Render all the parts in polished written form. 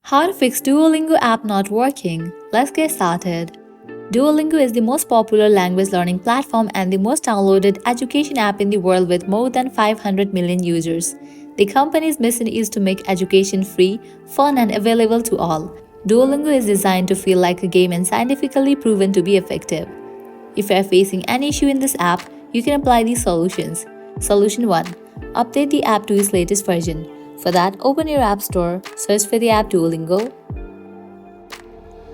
How to fix Duolingo app not working? Let's get started. Duolingo is the most popular language learning platform and the most downloaded education app in the world with more than 500 million users. The company's mission is to make education free, fun, and available to all. Duolingo is designed to feel like a game and scientifically proven to be effective. If you are facing any issue in this app, you can apply these solutions. Solution 1. Update the app to its latest version. For that, open your App Store, search for the app Duolingo.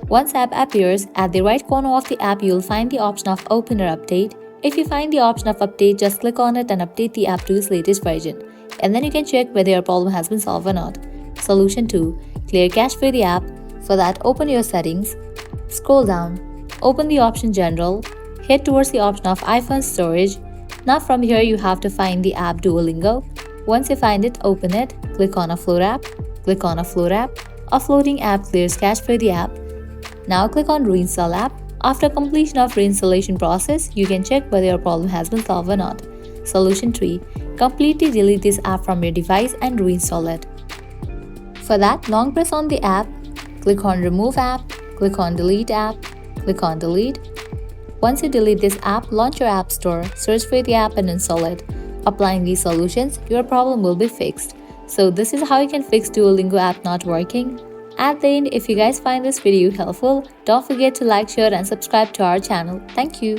Once app appears, at the right corner of the app you'll find the option of Open or Update. If you find the option of Update, just click on it and update the app to its latest version. And then you can check whether your problem has been solved or not. Solution 2. Clear cache for the app. For that, open your settings, scroll down, open the option General, head towards the option of iPhone storage. Now from here you have to find the app Duolingo. Once you find it, open it, click on Offload app, click on Offload app. Offloading app clears cache for the app. Now click on Reinstall app. After completion of reinstallation process, you can check whether your problem has been solved or not. Solution 3. Completely delete this app from your device and reinstall it. For that, long press on the app, click on Remove app, click on Delete app, click on Delete. Once you delete this app, launch your App Store, search for the app and install it. Applying these solutions, your problem will be fixed. So this is how you can fix Duolingo app not working. At the end, if you guys find this video helpful, don't forget to like, share and subscribe to our channel. Thank you.